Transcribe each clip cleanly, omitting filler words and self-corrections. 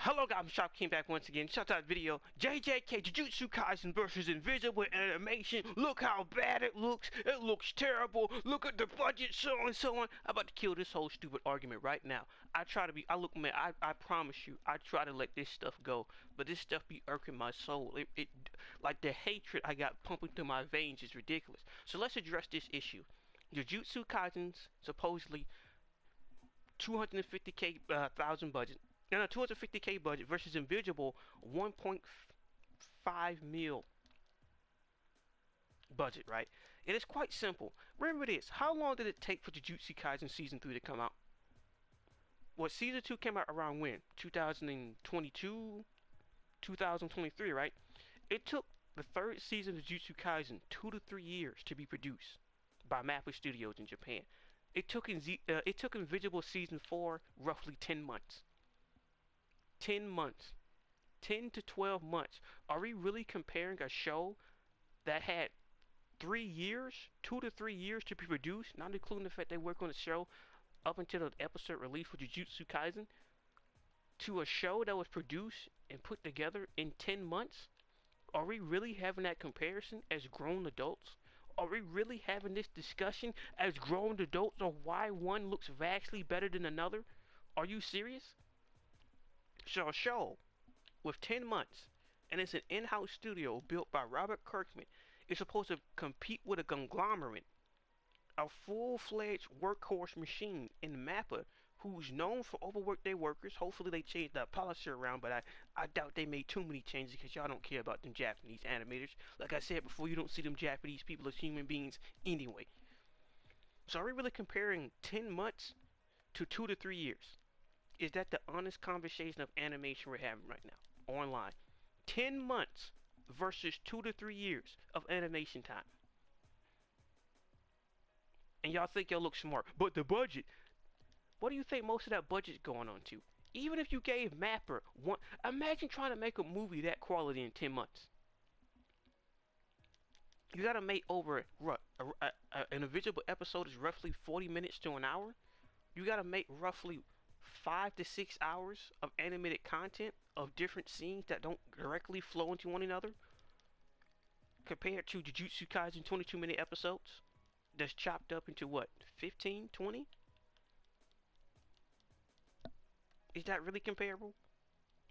Hello guys, I'm Shop came back once again. Shout out video. JJK Jujutsu Kaisen versus Invincible animation. Look how bad it looks. It looks terrible. Look at the budget, so on and so on. I'm about to kill this whole stupid argument right now. I promise you, I try to let this stuff go, but this stuff be irking my soul. Like the hatred I got pumping through my veins is ridiculous. So let's address this issue. Jujutsu Kaisen's supposedly 250k thousand budget. No, 250k budget versus Invincible 1.5 mil budget, right? It is quite simple. Remember this. How long did it take for Jujutsu Kaisen Season 3 to come out? Well, Season 2 came out around when? 2022? 2023, right? It took the third season of Jujutsu Kaisen 2 to 3 years to be produced by Mappa Studios in Japan. It took Invincible Season 4 roughly 10 months. 10 months. 10 to 12 months. Are we really comparing a show that had 3 years, 2 to 3 years to be produced, not including the fact they work on the show up until the episode release for Jujutsu Kaisen, to a show that was produced and put together in 10 months? Are we really having that comparison as grown adults? Are we really having this discussion as grown adults on why one looks vastly better than another? Are you serious? So a show with 10 months, and it's an in-house studio built by Robert Kirkman, is supposed to compete with a conglomerate, a full-fledged workhorse machine in Mappa, who's known for overwork their workers. Hopefully they changed that policy around, but I doubt they made too many changes because y'all don't care about them Japanese animators. Like I said before, you don't see them Japanese people as human beings anyway. So are we really comparing 10 months to 2 to 3 years? Is that the honest conversation of animation we're having right now online? 10 months versus 2 to 3 years of animation time. And y'all think y'all look smart, but the budget, what do you think most of that budget's going on to? Even if you gave Mappa one, imagine trying to make a movie that quality in 10 months. You gotta make over an Invincible episode is roughly 40 minutes to an hour. You gotta make roughly 5 to 6 hours of animated content of different scenes that don't directly flow into one another, compared to Jujutsu Kaisen 22-minute episodes that's chopped up into what, 15, 20? Is that really comparable?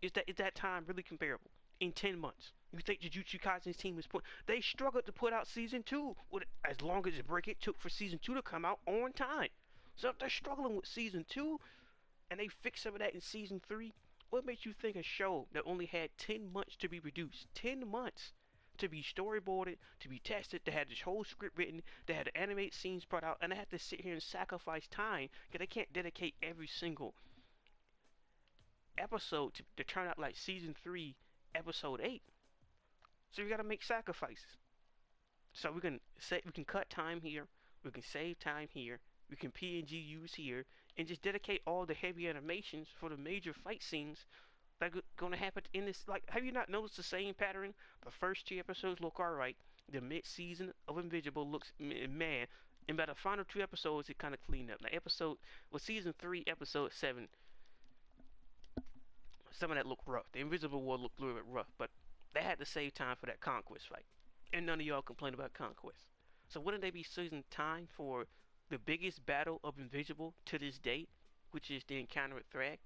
Is that time really comparable in 10 months? You think Jujutsu Kaisen's team is they struggled to put out season 2 with as long as the break it took for season 2 to come out on time. So if they're struggling with season 2 and they fix some of that in season 3, what makes you think a show that only had 10 months to be produced, 10 months to be storyboarded, to be tested, to have this whole script written, they had the animated scenes brought out, and they have to sit here and sacrifice time because they can't dedicate every single episode to turn out like season 3 episode 8. So you gotta make sacrifices. So we can cut time here, we can save time here, we can PNG use here, and just dedicate all the heavy animations for the major fight scenes that are gonna happen in this. Like, have you not noticed the same pattern? The first 2 episodes look alright, the mid-season of Invincible looks man, and by the final 2 episodes it kind of cleaned up. Now season 3 episode 7, some of that looked rough. The Invisible War looked a little bit rough, but they had to save time for that Conquest fight, and none of y'all complain about Conquest. So wouldn't they be saving time for the biggest battle of Invincible to this date, which is the encounter with Thrag?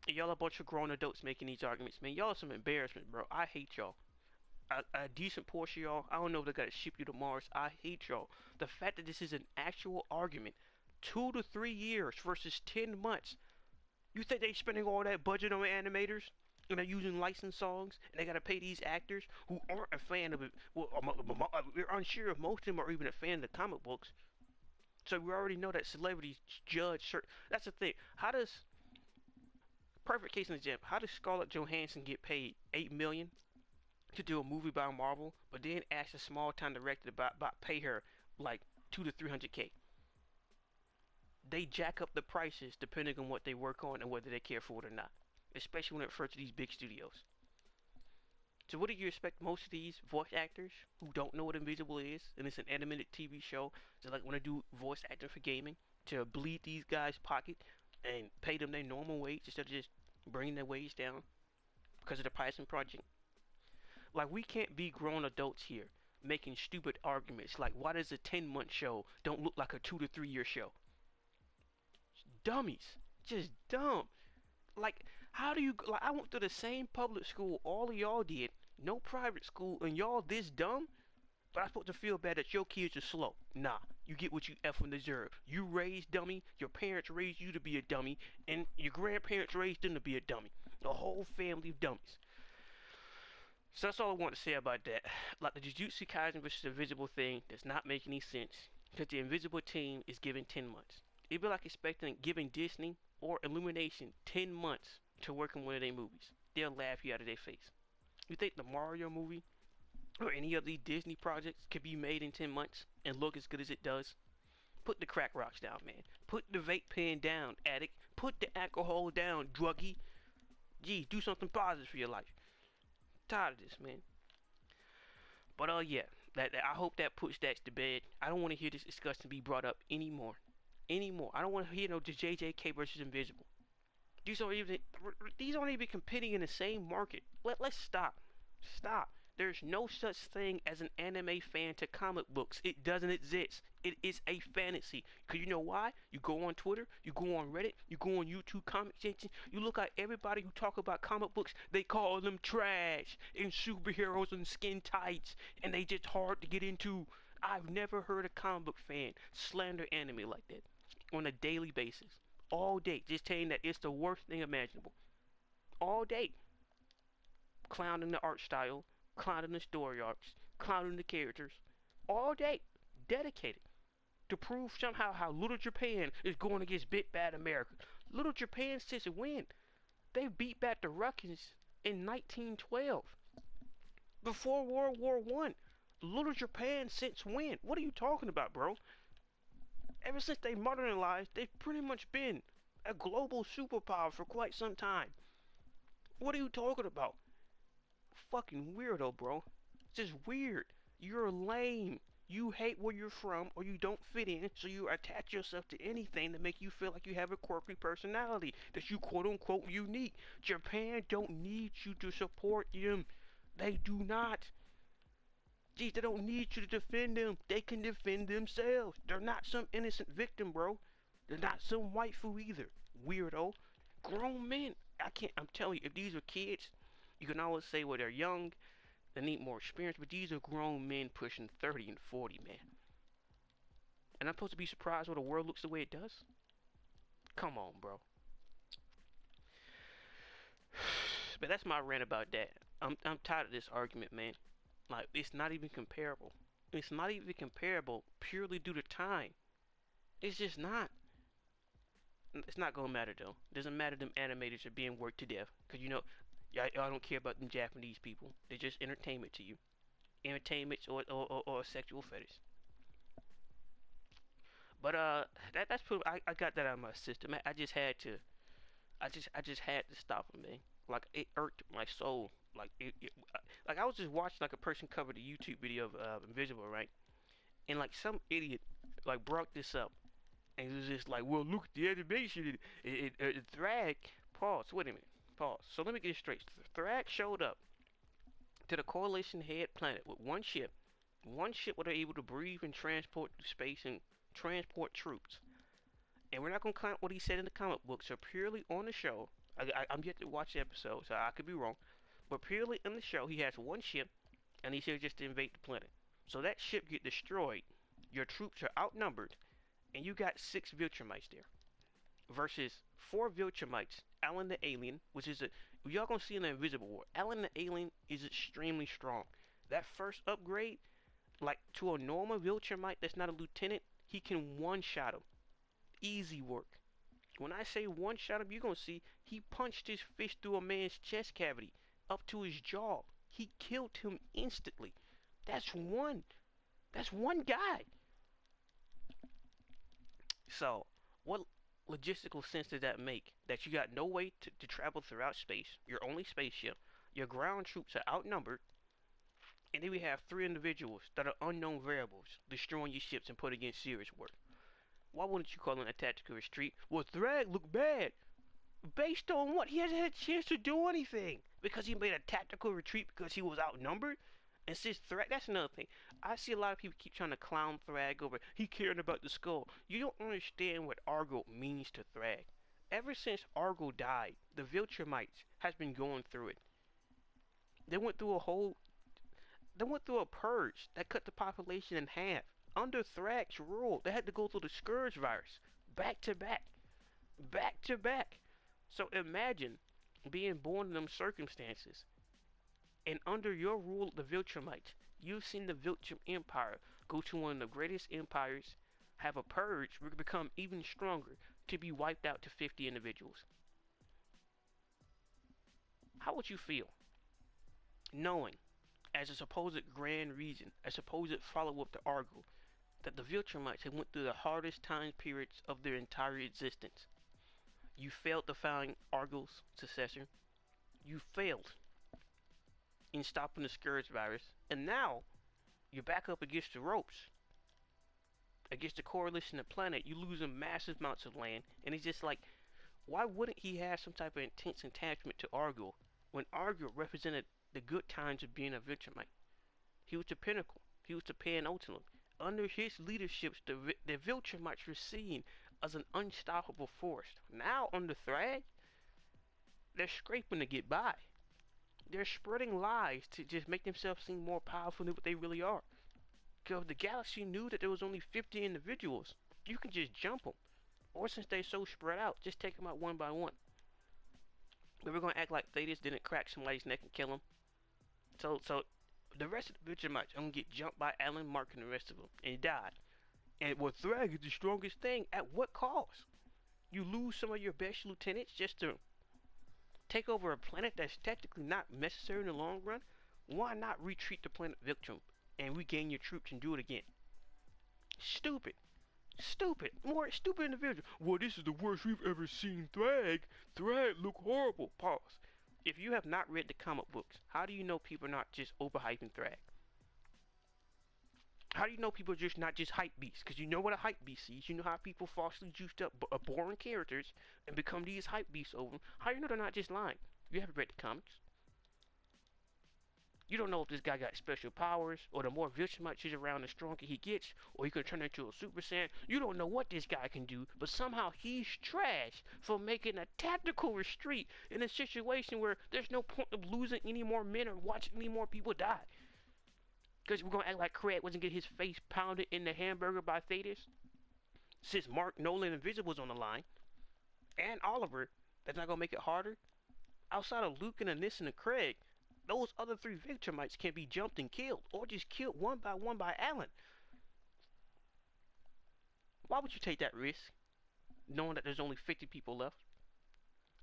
Y'all a bunch of grown adults making these arguments, man. Y'all are some embarrassment, bro. I hate y'all. A decent portion of y'all, I don't know if they gotta ship you to Mars. I hate y'all. The fact that this is an actual argument, 2 to 3 years versus 10 months. You think they spending all that budget on animators? And they're using licensed songs, and they gotta pay these actors who aren't a fan of it. Well, we're unsure if most of them are even a fan of the comic books. So we already know that celebrities judge. That's the thing. How does, perfect case in example, how does Scarlett Johansson get paid $8 million to do a movie by Marvel, but then ask a small-time director to pay her like 200 to 300k? They jack up the prices depending on what they work on and whether they care for it or not, especially when it refers to these big studios. So what do you expect most of these voice actors who don't know what Invincible is, and it's an animated TV show, so like when they do voice acting for gaming, to bleed these guys' pocket and pay them their normal wage instead of just bringing their wage down because of the pricing project. Like, we can't be grown adults here making stupid arguments like, why does a 10-month show don't look like a 2 to 3 year show? Dummies. Just dumb. Like, how do you, like, I went to the same public school all of y'all did, no private school, and y'all this dumb? But I'm supposed to feel bad that your kids are slow. Nah, you get what you effing deserve. You raised dummy, your parents raised you to be a dummy, and your grandparents raised them to be a dummy. A whole family of dummies. So that's all I want to say about that. Like, the Jujutsu Kaisen versus Invisible thing does not make any sense because the Invisible team is given 10 months. It'd be like expecting giving Disney or Illumination 10 months to work on one of their movies. They'll laugh you out of their face. You think the Mario movie or any of these Disney projects could be made in 10 months and look as good as it does? Put the crack rocks down, man. Put the vape pen down, addict. Put the alcohol down, druggie. Gee, do something positive for your life. Tired of this, man. But yeah, I hope that puts that to bed. I don't want to hear this discussion be brought up anymore. Anymore. I don't want to hear the JJK versus Invisible. These aren't even competing in the same market. Let's stop. Stop. There's no such thing as an anime fan to comic books. It doesn't exist. It is a fantasy. Cause you know why? You go on Twitter, you go on Reddit, you go on YouTube comment section, you look at everybody who talk about comic books, they call them trash and superheroes and skin tights, and they just hard to get into. I've never heard a comic book fan slander anime like that on a daily basis. All day, just saying that it's the worst thing imaginable. All day. Clowning the art style, clowning the story arcs, clowning the characters. All day. Dedicated. To prove somehow how Little Japan is going against Big Bad America. Little Japan since when? They beat back the Russians in 1912. Before World War One. Little Japan since when? What are you talking about, bro? Ever since they modernized, they've pretty much been a global superpower for quite some time. What are you talking about? Fucking weirdo, bro. It's just weird. You're lame. You hate where you're from or you don't fit in, so you attach yourself to anything to make you feel like you have a quirky personality, that you quote unquote unique. Japan don't need you to support them. They do not. Geez, they don't need you to defend them. They can defend themselves. They're not some innocent victim, bro. They're not some waifu either. Weirdo. Grown men. I can't, I'm telling you, if these are kids, you can always say, well, they're young, they need more experience, but these are grown men pushing 30 and 40, man. And I'm supposed to be surprised when the world looks the way it does? Come on, bro. But that's my rant about that. I'm tired of this argument, man. Like, it's not even comparable. It's not even comparable purely due to time. It's just not. It's not gonna matter though. It doesn't matter them animators are being worked to death. Cause you know, y'all don't care about them Japanese people. They're just entertainment to you. Entertainment or a sexual fetish. But that's pretty. I got that out of my system. I just had to. I just had to stop it, man. Like, it irked my soul. Like like I was just watching like a person cover the YouTube video of Invisible, right? And like some idiot like brought this up, and it was just like, well, look at the animation. Thrag. Pause. Wait a minute. Pause. So let me get it straight. Thrag showed up to the coalition head planet with one ship. One ship where they're able to breathe and transport through space and transport troops. And we're not going to count what he said in the comic book. So purely on the show, I'm yet to watch the episode, so I could be wrong. But purely in the show, he has one ship, and he's here just to invade the planet. So that ship get destroyed. Your troops are outnumbered, and you got 6 Viltrumites there. Versus 4 Viltrumites, Alan the Alien, which is y'all gonna see in the Invisible War. Alan the Alien is extremely strong. That first upgrade, like to a normal Viltrumite that's not a lieutenant, he can one-shot him. Easy work. When I say one-shot him, you're gonna see he punched his fist through a man's chest cavity, up to his jaw. He killed him instantly. That's one. That's one guy. So, what logistical sense does that make? That you got no way to travel throughout space, your only spaceship, your ground troops are outnumbered, and then we have 3 individuals that are unknown variables destroying your ships and putting in serious work. Why wouldn't you call it a tactical retreat? Well, Thrag looked bad. Based on what? He hasn't had a chance to do anything. Because he made a tactical retreat because he was outnumbered? And since Thrag, that's another thing. I see a lot of people keep trying to clown Thrag over he cared about the skull. You don't understand what Argo means to Thrag. Ever since Argo died, the Viltrumites has been going through it. They went through a whole They went through a purge that cut the population in half. Under Thrag's rule, they had to go through the Scourge virus. Back to back. Back to back. So imagine being born in them circumstances. And under your rule, the Viltrumites, you've seen the Viltrum Empire go to one of the greatest empires, have a purge, become even stronger, to be wiped out to 50 individuals. How would you feel knowing, as a supposed grand reason, a supposed follow-up to Argo, that the Viltrumites had went through the hardest time periods of their entire existence? You failed to find Argo's successor. You failed in stopping the Scourge virus. And now, you're back up against the ropes. Against the coalition of planet, you're losing massive amounts of land. And it's just like, why wouldn't he have some type of intense attachment to Argo when Argo represented the good times of being a Viltrumite? He was the pinnacle. He was the penultimate. Under his leadership, the Viltrumites were seen as an unstoppable force. Now, under Thrag, they're scraping to get by. They're spreading lies to just make themselves seem more powerful than what they really are. Because the galaxy knew that there was only 50 individuals. You can just jump them. Or since they're so spread out, just take them out one by one. But we're going to act like Thetis didn't crack somebody's neck and kill him. So the rest of the Viltrumites are going to get jumped by Alan, Mark, and the rest of them. And died. And well, Thrag is the strongest thing. At what cost? You lose some of your best lieutenants just to take over a planet that's technically not necessary in the long run? Why not retreat the planet Viltrum and regain your troops and do it again? Stupid. Stupid. More stupid individual. Well, this is the worst we've ever seen Thrag. Thrag look horrible. Pause. If you have not read the comic books, how do you know people are not just overhyping Thrag? How do you know people are just not just hype beasts? Because you know what a hype beast is. You know how people falsely juiced up boring characters and become these hype beasts over them. How do you know they're not just lying? You haven't read the comics. You don't know if this guy got special powers, or the more Viltrumites is around, the stronger he gets, or he could turn into a Super Saiyan. You don't know what this guy can do, but somehow he's trash for making a tactical retreat in a situation where there's no point of losing any more men or watching any more people die. Because we're going to act like Craig wasn't getting his face pounded in the hamburger by Thetis. Since Mark, Nolan, and Invincible's on the line, and Oliver, that's not going to make it harder. Outside of Luke and Anis and Craig, those other 3 Viltrumites can be jumped and killed, or just killed one by Alan. Why would you take that risk, knowing that there's only 50 people left?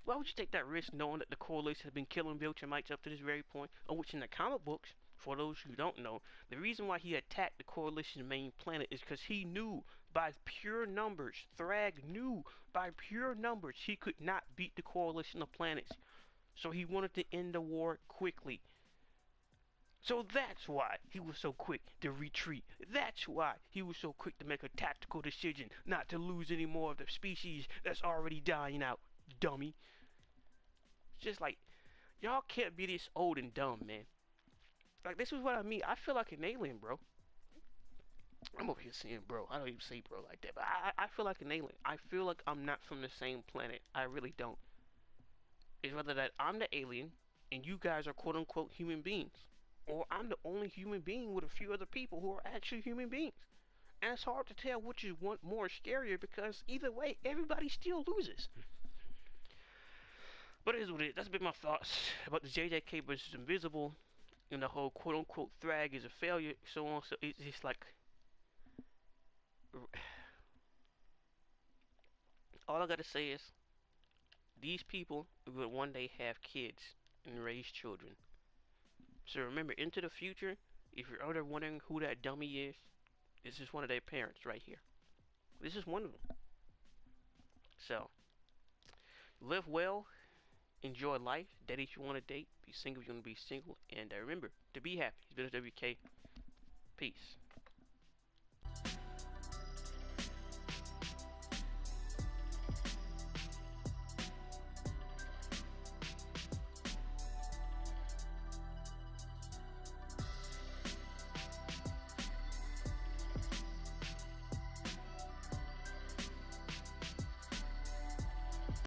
Why would you take that risk knowing that the Coalition has been killing Viltrumites up to this very point, of which in the comic books, for those who don't know, the reason why he attacked the Coalition's main planet is because he knew by pure numbers, Thrag knew by pure numbers he could not beat the Coalition of planets. So he wanted to end the war quickly. So that's why he was so quick to retreat. That's why he was so quick to make a tactical decision not to lose any more of the species that's already dying out, dummy. It's just like, y'all can't be this old and dumb, man. Like, this is what I mean. I feel like an alien, bro. I'm over here saying bro. I don't even say bro like that. But I feel like an alien. I feel like I'm not from the same planet. I really don't. It's rather that I'm the alien and you guys are quote unquote human beings. Or I'm the only human being with a few other people who are actually human beings. And it's hard to tell which is one more scarier because either way, everybody still loses. But it is what it is. That's been my thoughts about the JJK versus Invincible. And the whole quote unquote Thrag is a failure, so on. So it's just like, all I gotta say is, these people will one day have kids and raise children. So remember, into the future, if you're ever wondering who that dummy is, this is one of their parents right here. This is one of them. So, live well, enjoy life, date if you want to date, be single if you want to be single, and remember to be happy. It's been JJK. Peace.